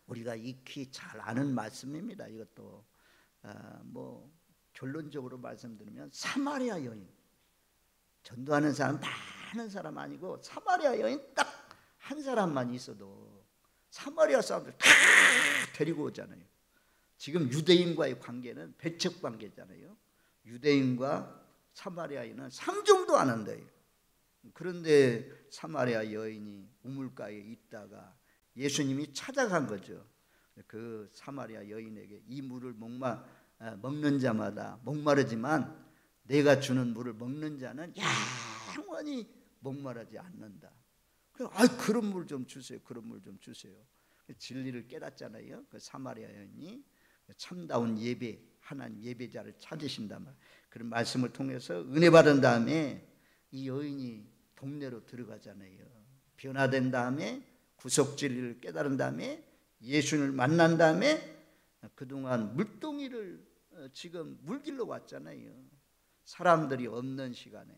우리가 익히 잘 아는 말씀입니다. 이것도 뭐 결론적으로 말씀드리면 사마리아 여인, 전도하는 사람 많은 사람 아니고 사마리아 여인 딱 한 사람만 있어도 사마리아 사람들 다 데리고 오잖아요. 지금 유대인과의 관계는 배척 관계잖아요. 유대인과 사마리아인은 상종도 안 한대요. 그런데 사마리아 여인이 우물가에 있다가 예수님이 찾아간 거죠. 그 사마리아 여인에게 이 물을 먹는 자마다 목마르지만 내가 주는 물을 먹는 자는 영원히 목마르지 않는다. 그런 물 좀 주세요. 그런 물 좀 주세요. 진리를 깨닫잖아요. 그 사마리아 여인이 참다운 예배, 하나님 예배자를 찾으신단 말이에요. 그런 말씀을 통해서 은혜 받은 다음에 이 여인이 동네로 들어가잖아요. 변화된 다음에 구속 진리를 깨달은 다음에 예수님을 만난 다음에 그동안 물동이를 지금 물길로 왔잖아요. 사람들이 없는 시간에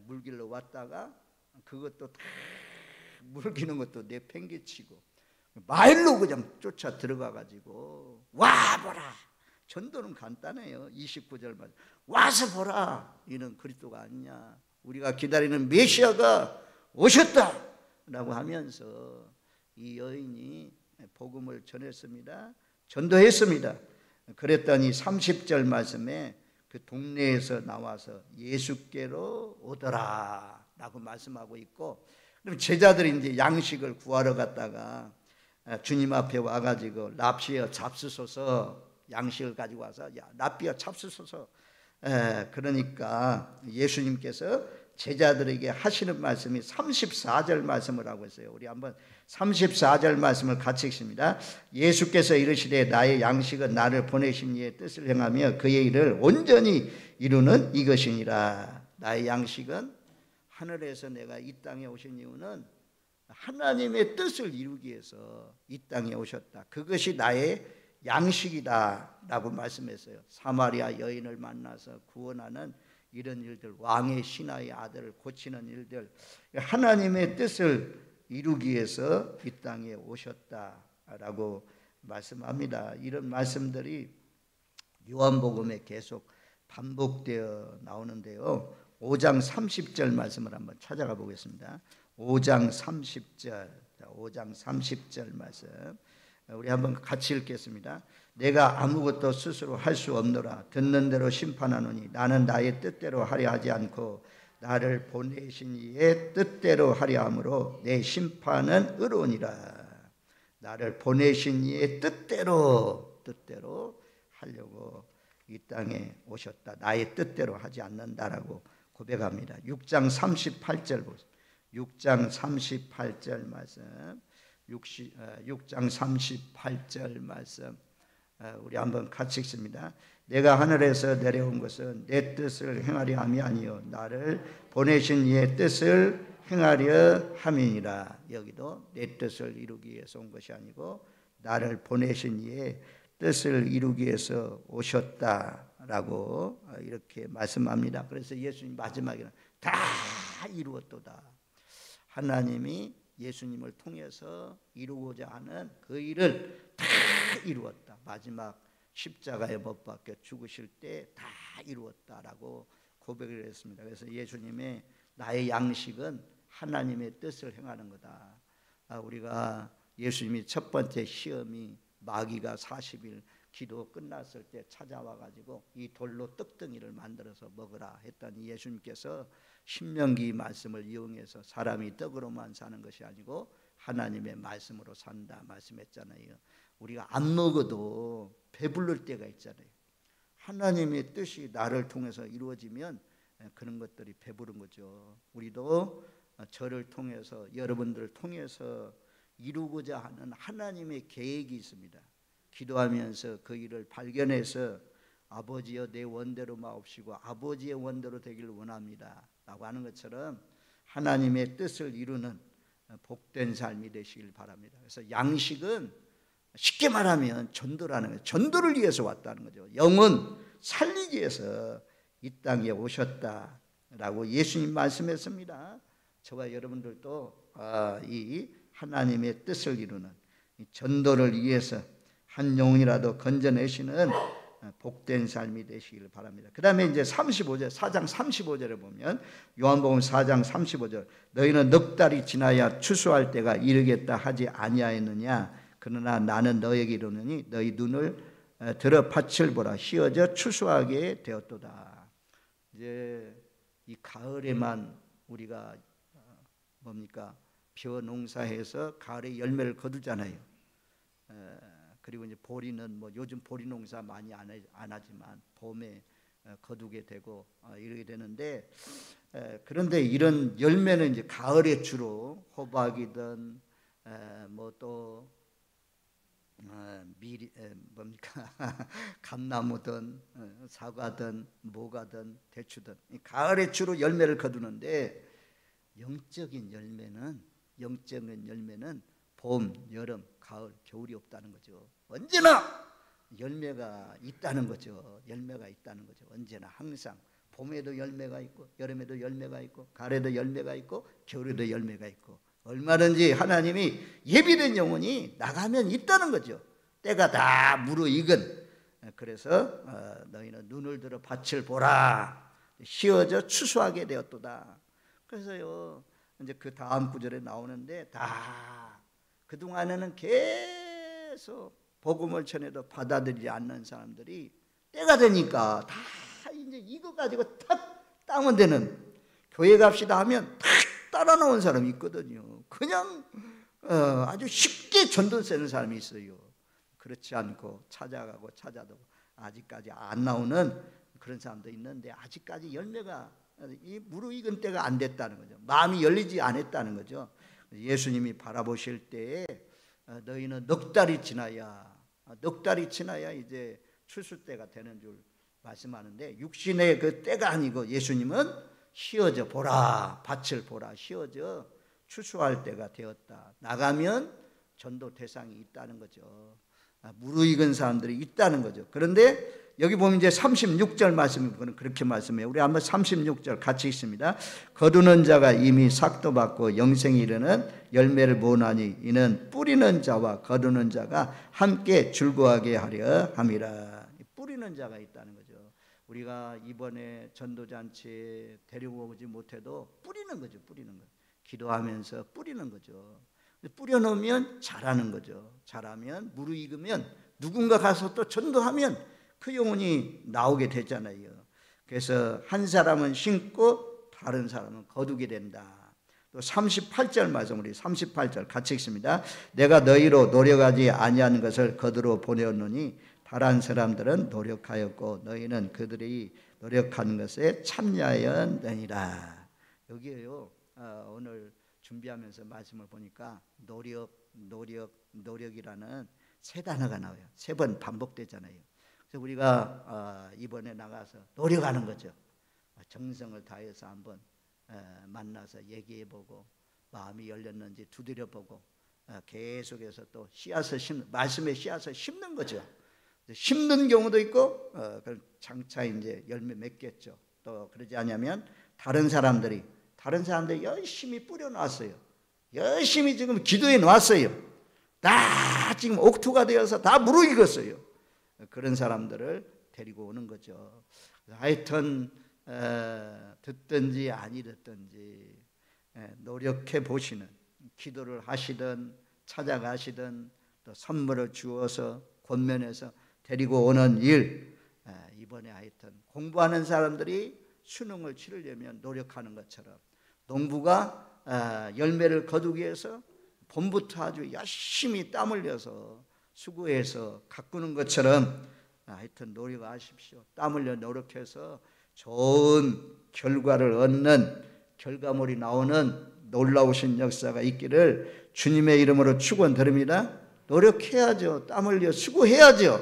물길로 왔다가 그것도 다 물기는 것도 내팽개치고 마일로 그냥 쫓아 들어가 가지고 와보라. 전도는 간단해요. 29절 와서 보라. 이는 그리스도가 아니냐. 우리가 기다리는 메시아가 오셨다 라고 하면서 이 여인이 복음을 전했습니다. 전도했습니다. 그랬더니 30절 말씀에 그 동네에서 나와서 예수께로 오더라 라고 말씀하고 있고, 그럼 제자들이 이제 양식을 구하러 갔다가 주님 앞에 와가지고 랍시여 잡수소서, 양식을 가지고 와서 야 랍비여 잡수소서. 그러니까 예수님께서 제자들에게 하시는 말씀이 34절 말씀을 하고 있어요. 우리 한번 34절 말씀을 같이 읽습니다. 예수께서 이르시되 나의 양식은 나를 보내신 이의 뜻을 행하며 그의 일을 온전히 이루는 이것이니라. 나의 양식은, 하늘에서 내가 이 땅에 오신 이유는 하나님의 뜻을 이루기 위해서 이 땅에 오셨다. 그것이 나의 양식이다 라고 말씀했어요. 사마리아 여인을 만나서 구원하는 이런 일들, 왕의 신하의 아들을 고치는 일들, 하나님의 뜻을 이루기 위해서 이 땅에 오셨다라고 말씀합니다. 이런 말씀들이 요한복음에 계속 반복되어 나오는데요. 5장 30절 말씀을 한번 찾아가 보겠습니다. 5장 30절, 5장 30절 말씀 우리 한번 같이 읽겠습니다. 내가 아무것도 스스로 할 수 없노라. 듣는 대로 심판하노니 나는 나의 뜻대로 하려 하지 않고 나를 보내신 이의 뜻대로 하려 함으로 내 심판은 의로우니라. 나를 보내신 이의 뜻대로 하려고 이 땅에 오셨다. 나의 뜻대로 하지 않는다라고 고백합니다. 6장 38절 보세요. 6장 38절 말씀. 6장 38절 말씀 우리 한번 같이 읽습니다. 내가 하늘에서 내려온 것은 내 뜻을 행하려 함이 아니요 나를 보내신 이의 뜻을 행하려 함이니라. 여기도 내 뜻을 이루기 위해서 온 것이 아니고 나를 보내신 이의 뜻을 이루기 위해서 오셨다라고 이렇게 말씀합니다. 그래서 예수님 마지막에는 다 이루었도다. 하나님이 예수님을 통해서 이루고자 하는 그 일을 다 이루었다. 마지막 십자가에 못 박혀 죽으실 때 다 이루었다라고 고백을 했습니다. 그래서 예수님의 나의 양식은 하나님의 뜻을 행하는 거다. 우리가 예수님이 첫 번째 시험이 마귀가 40일 기도 끝났을 때 찾아와 가지고 이 돌로 떡덩이를 만들어서 먹으라 했더니 예수님께서 신명기 말씀을 이용해서 사람이 떡으로만 사는 것이 아니고 하나님의 말씀으로 산다 말씀했잖아요. 우리가 안 먹어도 배부를 때가 있잖아요. 하나님의 뜻이 나를 통해서 이루어지면 그런 것들이 배부른 거죠. 우리도 저를 통해서 여러분들을 통해서 이루고자 하는 하나님의 계획이 있습니다. 기도하면서 그 일을 발견해서 아버지여 내 원대로 마옵시고 아버지의 원대로 되기를 원합니다 라고 하는 것처럼 하나님의 뜻을 이루는 복된 삶이 되시길 바랍니다. 그래서 양식은 쉽게 말하면 전도라는 거예요. 전도를 위해서 왔다는 거죠. 영혼 살리기 위해서 이 땅에 오셨다라고 예수님 말씀했습니다. 저와 여러분들도 이 하나님의 뜻을 이루는 전도를 위해서 한 영혼이라도 건져내시는 복된 삶이 되시기를 바랍니다. 그 다음에 이제 35절, 4장 35절에 보면 요한복음 4장 35절, 너희는 넉 달이 지나야 추수할 때가 이르겠다 하지 아니하였느냐? 그러나 나는 너에게 이르노니 너희 눈을 들어 밭을 보라. 휘어져 추수하게 되었도다. 이제 이 가을에만 우리가 뭡니까? 벼 농사해서 가을에 열매를 거두잖아요. 그리고 이제 보리는 뭐 요즘 보리 농사 많이 안 하지만 봄에 거두게 되고 이러게 되는데, 그런데 이런 열매는 이제 가을에 주로 호박이든 뭐 또 미리 뭡니까 감나무든 사과든 뭐가든 대추든 가을에 주로 열매를 거두는데, 영적인 열매는 봄, 여름, 가을, 겨울이 없다는 거죠. 언제나 열매가 있다는 거죠. 열매가 있다는 거죠. 언제나 항상 봄에도 열매가 있고 여름에도 열매가 있고 가을에도 열매가 있고 겨울에도 열매가 있고, 얼마든지 하나님이 예비된 영혼이 나가면 있다는 거죠. 때가 다 무르익은. 그래서 너희는 눈을 들어 밭을 보라. 휘어져 추수하게 되었도다. 그래서요, 이제 그 다음 구절에 나오는데, 다 그동안에는 계속 복음을 전해도 받아들이지 않는 사람들이 때가 되니까 다 이제 이거 가지고 탁 따면 되는, 교회 갑시다 하면 탁 따라 나온 사람이 있거든요. 그냥 아주 쉽게 전도 쓰는 사람이 있어요. 그렇지 않고 찾아가고 찾아도 아직까지 안 나오는 그런 사람도 있는데, 아직까지 열매가 이 무르익은 때가 안 됐다는 거죠. 마음이 열리지 않았다는 거죠. 예수님이 바라보실 때에 너희는 넉 달이 지나야 이제 추수 때가 되는 줄 말씀하는데, 육신의 그 때가 아니고 예수님은 휘어져 보라, 밭을 보라, 휘어져 추수할 때가 되었다. 나가면 전도 대상이 있다는 거죠. 무르익은 사람들이 있다는 거죠. 그런데 여기 보면 이제 36절 말씀이 그렇게 말씀해요. 우리 한번 36절 같이 읽습니다. 거두는 자가 이미 삭도 받고 영생이 이르는 열매를 모으나니 이는 뿌리는 자와 거두는 자가 함께 즐거워하게 하려 함이라. 뿌리는 자가 있다는 거죠. 우리가 이번에 전도잔치에 데려오지 못해도 뿌리는 거죠. 뿌리는 거. 기도하면서 뿌리는 거죠. 뿌려놓으면 자라는 거죠. 자라면 무르익으면 누군가 가서 또 전도하면 그 영혼이 나오게 되잖아요. 그래서 한 사람은 심고 다른 사람은 거두게 된다. 또 38절 말씀, 우리 38절 같이 읽습니다. 내가 너희로 노력하지 아니하는 것을 거두러 보내었노니 다른 사람들은 노력하였고 너희는 그들이 노력하는 것에 참여하였느니라. 여기에요. 오늘 준비하면서 말씀을 보니까 노력이라는 세 단어가 나와요. 세 번 반복되잖아요. 그래서 우리가 이번에 나가서 노력하는 거죠. 정성을 다해서 한번 만나서 얘기해보고 마음이 열렸는지 두드려보고 계속해서 또 씨앗을 말씀의 씨앗을 심는 거죠. 심는 경우도 있고 장차 이제 열매 맺겠죠. 또 그러지 않으면 다른 사람들이 열심히 뿌려놨어요. 열심히 지금 기도해 놨어요. 다 지금 옥토가 되어서 다 무르익었어요. 그런 사람들을 데리고 오는 거죠. 하여튼 듣든지 아니 듣든지 노력해 보시는, 기도를 하시든 찾아가시든 또 선물을 주어서 권면해서 데리고 오는 일, 이번에 하여튼 공부하는 사람들이 수능을 치르려면 노력하는 것처럼 농부가 열매를 거두기 위해서 봄부터 아주 열심히 땀 흘려서 수고해서 가꾸는 것처럼 하여튼 노력하십시오. 땀 흘려 노력해서 좋은 결과를 얻는, 결과물이 나오는 놀라우신 역사가 있기를 주님의 이름으로 축원드립니다. 노력해야죠. 땀 흘려 수고해야죠.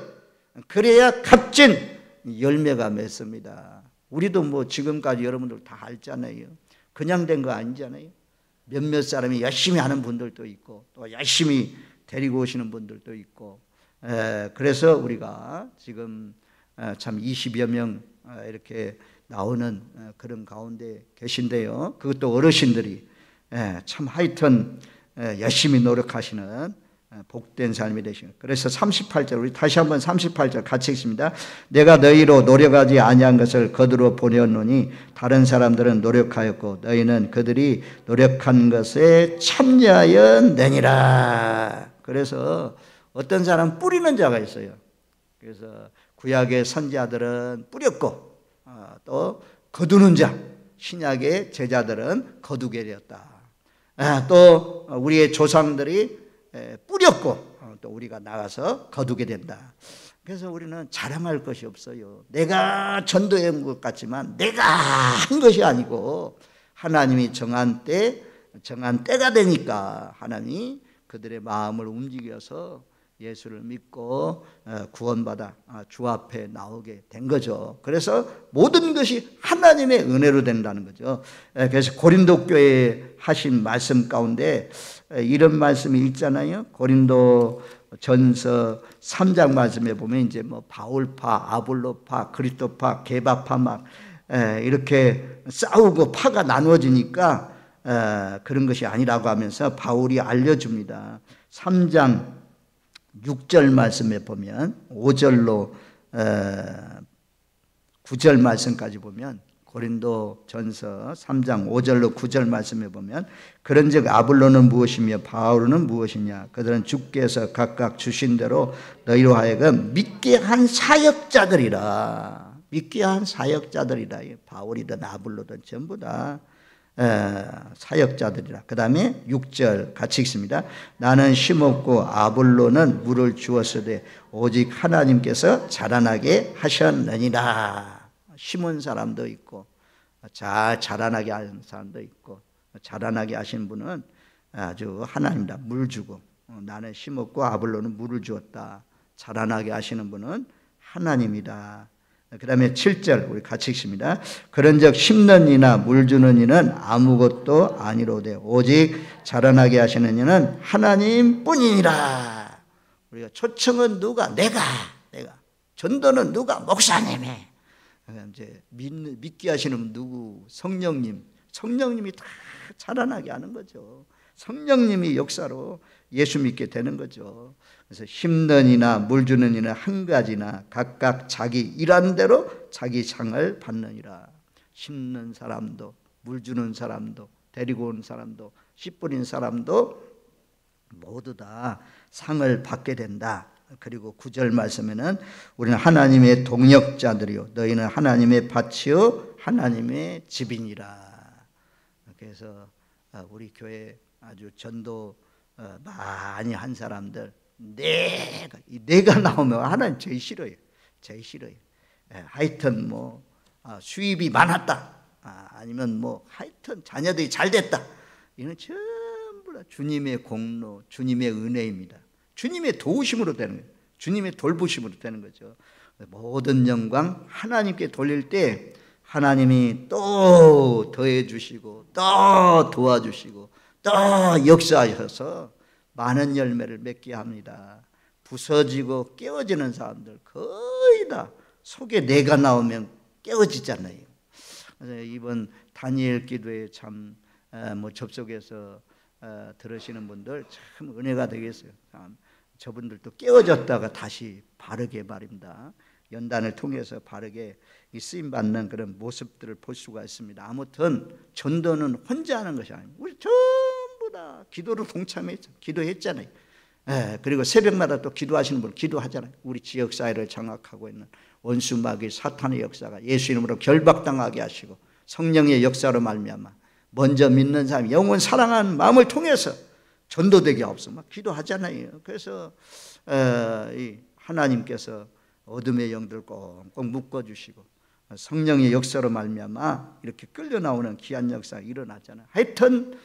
그래야 값진 열매가 맺습니다. 우리도 뭐 지금까지 여러분들 다 알잖아요. 그냥 된 거 아니잖아요. 몇몇 사람이 열심히 하는 분들도 있고 또 열심히 데리고 오시는 분들도 있고, 그래서 우리가 지금 참 20여 명 이렇게 나오는 그런 가운데 계신데요. 그것도 어르신들이 참 하여튼 열심히 노력하시는 복된 삶이 되시는. 그래서 38절 우리 다시 한번 38절 같이 읽습니다. 내가 너희로 노력하지 아니한 것을 거두어 보내었노니 다른 사람들은 노력하였고 너희는 그들이 노력한 것에 참여하였느니라. 그래서 어떤 사람 뿌리는 자가 있어요. 그래서 구약의 선지자들은 뿌렸고 또 거두는 자, 신약의 제자들은 거두게 되었다. 또 우리의 조상들이 뿌렸고 또 우리가 나가서 거두게 된다. 그래서 우리는 자랑할 것이 없어요. 내가 전도한 것 같지만 내가 한 것이 아니고 하나님이 정한 때가 되니까 하나님이 그들의 마음을 움직여서 예수를 믿고 구원받아 주 앞에 나오게 된 거죠. 그래서 모든 것이 하나님의 은혜로 된다는 거죠. 그래서 고린도 교회에 하신 말씀 가운데 이런 말씀이 있잖아요. 고린도 전서 3장 말씀에 보면 이제 뭐 바울파, 아볼로파, 그리스도파, 게바파 막 이렇게 싸우고 파가 나누어지니까 그런 것이 아니라고 하면서 바울이 알려줍니다. 3장 6절 말씀에 보면 5절로 9절 말씀까지 보면 고린도 전서 3장 5절로 9절 말씀에 보면 그런즉 아볼로는 무엇이며 바울은 무엇이냐 그들은 주께서 각각 주신 대로 너희로 하여금 믿게 한 사역자들이라. 믿게 한 사역자들이라. 바울이든 아볼로든 전부 다 사역자들이라. 그 다음에 6절 같이 읽습니다. 나는 심었고 아볼로는 물을 주었으되 오직 하나님께서 자라나게 하셨느니라. 심은 사람도 있고 잘 자라나게 하는 사람도 있고 자라나게 하신 분은 아주 하나님이다. 물 주고 나는 심었고 아볼로는 물을 주었다. 자라나게 하시는 분은 하나님이다. 그 다음에 7절 우리 같이 읽습니다. 그런즉 심는 이나 물 주는 이는 아무것도 아니로되 오직 자라나게 하시는 이는 하나님뿐이니라. 우리가 초청은 누가? 내가 전도는 누가? 목사님이. 이제 믿게 하시는 분 누구? 성령님이 다 자라나게 하는 거죠. 성령님이 역사로 예수 믿게 되는 거죠. 그래서 심는 이나 물 주는 이는 한 가지나 각각 자기 일한 대로 자기 상을 받느니라. 심는 사람도 물 주는 사람도 데리고 온 사람도 씨 뿌린 사람도 모두 다 상을 받게 된다. 그리고 9절 말씀에는 우리는 하나님의 동역자들이요 너희는 하나님의 밭이요 하나님의 집이니라. 그래서 우리 교회 아주 전도 많이 한 사람들 내가 나오면 하나님 제일 싫어요. 하여튼 뭐 수입이 많았다 아니면 뭐 하여튼 자녀들이 잘 됐다 이는 전부 다 주님의 공로 주님의 은혜입니다. 주님의 도우심으로 되는 거예요. 주님의 돌보심으로 되는 거죠. 모든 영광 하나님께 돌릴 때 하나님이 또 더해 주시고 또 도와주시고 또 역사하셔서 많은 열매를 맺게 합니다. 부서지고 깨어지는 사람들 거의 다 속에 내가 나오면 깨어지잖아요. 그래서 이번 다니엘 기도에 참 접속해서 들으시는 분들 참 은혜가 되겠어요. 저분들도 깨어졌다가 다시 바르게 말입니다. 연단을 통해서 바르게 쓰임받는 그런 모습들을 볼 수가 있습니다. 아무튼 전도는 혼자 하는 것이 아니에요. 우리 전부 다 기도로 동참했죠. 기도했잖아요. 그리고 새벽마다 또 기도하시는 분 기도하잖아요. 우리 지역사회를 장악하고 있는 원수 마귀 사탄의 역사가 예수 이름으로 결박당하게 하시고 성령의 역사로 말미암아 먼저 믿는 사람이 영원 사랑하는 마음을 통해서 전도되게 없어 막 기도하잖아요. 그래서 하나님께서 어둠의 영들 꽁꽁 묶어주시고 성령의 역사로 말미암아 이렇게 끌려 나오는 귀한 역사가 일어나잖아요. 하여튼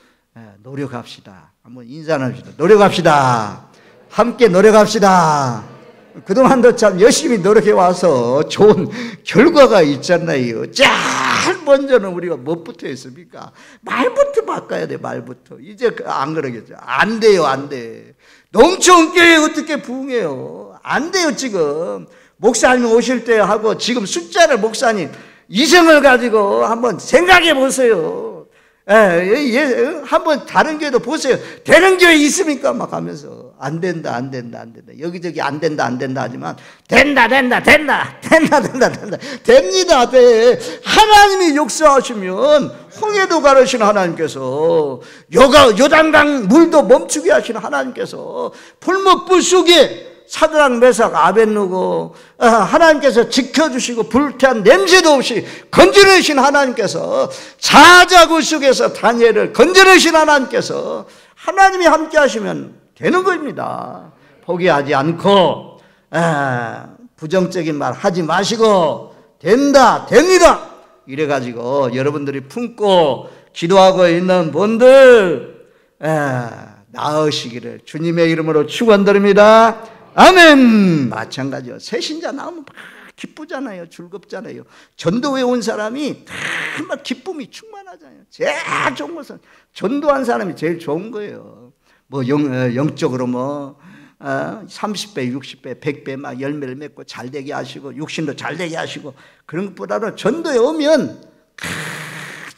노력합시다. 한번 인사 나눕시다. 노력합시다. 함께 노력합시다. 그동안도 참 열심히 노력해 와서 좋은 결과가 있잖아요. 제일 먼저는 우리가 무엇부터 했습니까? 말부터 바꿔야 돼. 말부터. 이제 안 그러겠죠. 안 돼요. 안 돼. 넘쳐온 교회 어떻게 부흥해요? 안 돼요. 지금 목사님 오실 때 하고 지금 숫자를 목사님 이성을 가지고 한번 생각해 보세요. 한번 다른 교회도 보세요. 되는 교회 있습니까? 막 하면서 안 된다. 여기저기 안 된다 하지만 된다. 됩니다. 돼. 하나님이 역사하시면 홍해도 가르시는 하나님께서 요단강 물도 멈추게 하시는 하나님께서 풀무불 속에 사드락 메삭 아벳느고 하나님께서 지켜주시고 불태한 냄새도 없이 건져내신 하나님께서 자자구 속에서 다니엘을 건져내신 하나님께서 하나님이 함께 하시면 되는 겁니다. 포기하지 않고 부정적인 말 하지 마시고 됩니다 이래가지고 여러분들이 품고 기도하고 있는 분들 나으시기를 주님의 이름으로 축원드립니다. 아멘. 마찬가지요. 새신자 나오면 막 기쁘잖아요. 즐겁잖아요. 전도회 온 사람이 막 기쁨이 충만하잖아요. 제일 좋은 것은 전도한 사람이 제일 좋은 거예요. 뭐 영적으로 30배, 60배, 100배 막 열매를 맺고 잘되게 하시고 육신도 잘되게 하시고 그런 것보다는 전도에 오면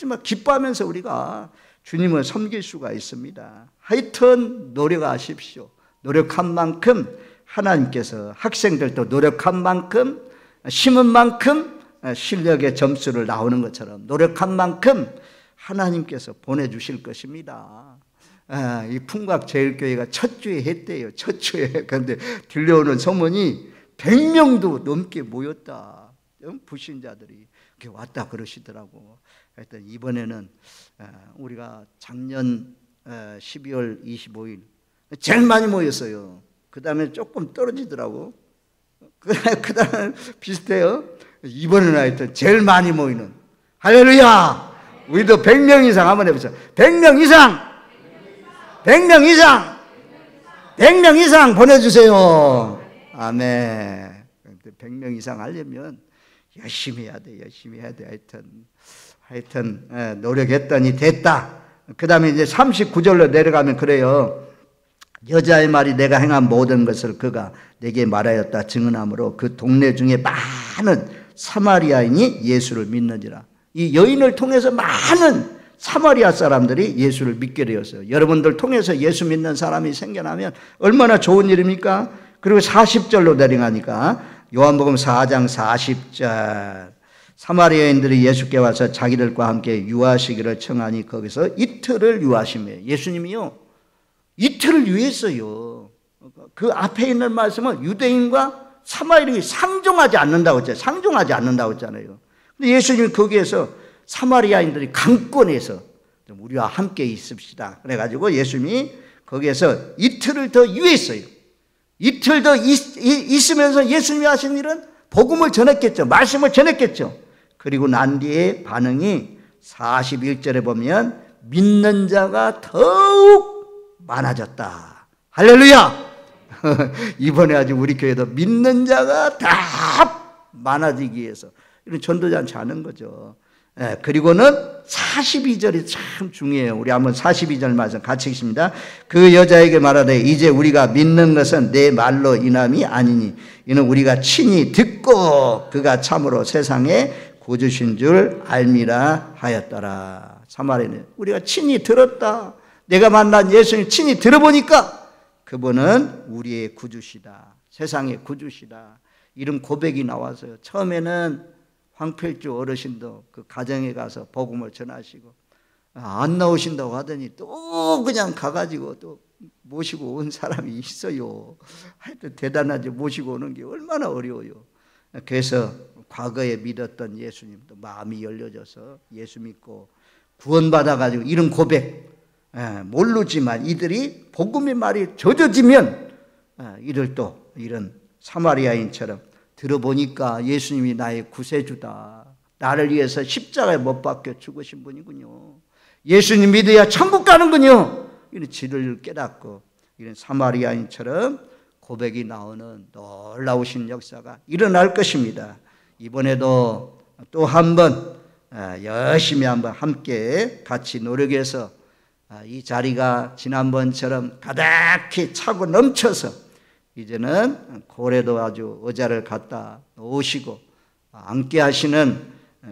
막 기뻐하면서 우리가 주님을 섬길 수가 있습니다. 하여튼 노력하십시오. 노력한 만큼 하나님께서 학생들도 노력한 만큼 심은 만큼 실력의 점수를 나오는 것처럼 노력한 만큼 하나님께서 보내주실 것입니다. 이 풍각제일교회가 첫 주에 했대요. 첫 주에. 그런데 들려오는 소문이 100명도 넘게 모였다. 불신자들이 이렇게 왔다 그러시더라고. 하여튼 이번에는 우리가 작년 12월 25일 제일 많이 모였어요. 그 다음에 조금 떨어지더라고. 그 다음에 비슷해요. 이번에는 하여튼 제일 많이 모이는 할렐루야. 우리도 100명 이상 한번 해보세요. 100명 이상 보내주세요. 아멘. 100명 이상 하려면 열심히 해야 돼. 하여튼 노력했더니 됐다. 그 다음에 이제 39절로 내려가면 그래요. 여자의 말이 내가 행한 모든 것을 그가 내게 말하였다 증언하므로 그 동네 중에 많은 사마리아인이 예수를 믿는지라. 이 여인을 통해서 많은 사마리아 사람들이 예수를 믿게 되었어요. 여러분들 통해서 예수 믿는 사람이 생겨나면 얼마나 좋은 일입니까? 그리고 40절로 내려가니까 요한복음 4장 40절 사마리아인들이 예수께 와서 자기들과 함께 유하시기를 청하니 거기서 이틀을 유하시며 예수님이요 이틀을 유했어요. 그 앞에 있는 말씀은 유대인과 사마리아인이 상종하지 않는다고 했잖아요. 근데 예수님이 거기에서 사마리아인들이 강권해서 우리와 함께 있읍시다. 그래가지고 예수님이 거기에서 이틀을 더 유했어요. 이틀 더 있으면서 예수님이 하신 일은 복음을 전했겠죠. 말씀을 전했겠죠. 그리고 난 뒤에 반응이 41절에 보면 믿는 자가 더욱 많아졌다. 할렐루야. 이번에 아주 우리 교회도 믿는 자가 다 많아지기 위해서 이런 전도잔치 하는 거죠. 그리고는 42절이 참 중요해요. 우리 한번 42절 말씀 같이 읽습니다. 그 여자에게 말하되 이제 우리가 믿는 것은 내 말로 인함이 아니니 이는 우리가 친히 듣고 그가 참으로 세상에 구주신 줄 알미라 하였더라. 사마리아는 우리가 친히 들었다. 내가 만난 예수님 친히 들어보니까 그분은 우리의 구주시다. 세상의 구주시다. 이런 고백이 나와서요. 처음에는 황필주 어르신도 그 가정에 가서 복음을 전하시고 안 나오신다고 하더니 또 그냥 가가지고 또 모시고 온 사람이 있어요. 하여튼 대단하죠. 모시고 오는 게 얼마나 어려워요. 그래서 과거에 믿었던 예수님도 마음이 열려져서 예수 믿고 구원받아가지고 이런 고백 모르지만 이들이 복음의 말이 젖어지면 이들 또 이런 사마리아인처럼 들어보니까 예수님이 나의 구세주다. 나를 위해서 십자가에 못 박혀 죽으신 분이군요. 예수님 믿어야 천국 가는군요. 이런 진리를 깨닫고 이런 사마리아인처럼 고백이 나오는 놀라우신 역사가 일어날 것입니다. 이번에도 또 한 번 열심히 한번 함께 같이 노력해서 이 자리가 지난번처럼 가득히 차고 넘쳐서 이제는 고래도 아주 의자를 갖다 놓으시고 앉게 하시는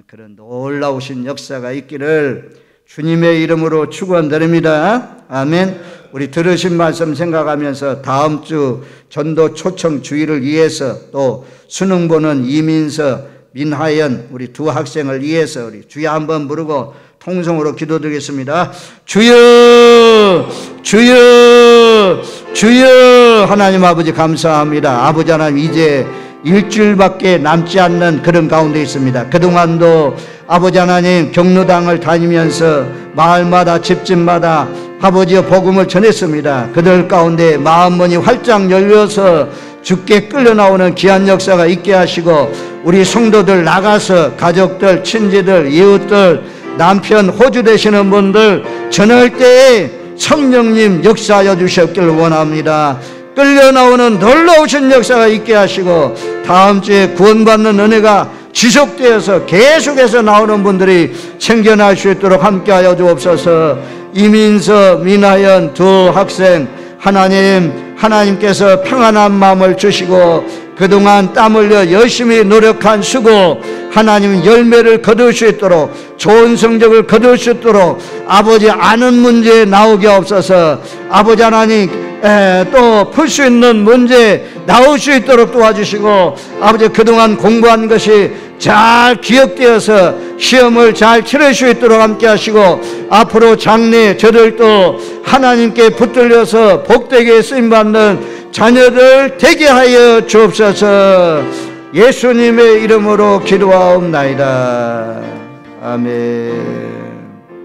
그런 놀라우신 역사가 있기를 주님의 이름으로 축원드립니다. 아멘. 우리 들으신 말씀 생각하면서 다음 주 전도 초청 주의를 위해서 또 수능 보는 이민서, 민하연 우리 두 학생을 위해서 우리 주여 한번 부르고 통성으로 기도드리겠습니다. 주여, 주여, 주여. 하나님 아버지 감사합니다. 아버지 하나님, 이제 일주일밖에 남지 않는 그런 가운데 있습니다. 그동안도 아버지 하나님 경로당을 다니면서 마을마다 집집마다 아버지의 복음을 전했습니다. 그들 가운데 마음문이 활짝 열려서 주께 끌려 나오는 귀한 역사가 있게 하시고, 우리 성도들 나가서 가족들, 친지들, 이웃들, 남편, 호주 되시는 분들 전할 때에 성령님 역사하여 주셨기를 원합니다. 끌려 나오는 놀라우신 역사가 있게 하시고, 다음 주에 구원받는 은혜가 지속되어서 계속해서 나오는 분들이 챙겨날 수 있도록 함께하여 주옵소서. 이민서, 민하연 두 학생, 하나님께서 평안한 마음을 주시고 그동안 땀 흘려 열심히 노력한 수고 하나님 열매를 거둘 수 있도록, 좋은 성적을 거둘 수 있도록 아버지 아는 문제 나오게 없어서 아버지 하나님 또 풀 수 있는 문제 나올 수 있도록 도와주시고, 아버지 그동안 공부한 것이 잘 기억되어서 시험을 잘 치를 수 있도록 함께 하시고, 앞으로 장래 저들도 하나님께 붙들려서 복되게 쓰임받는 자녀들 되게 하여 주옵소서. 예수님의 이름으로 기도하옵나이다. 아멘.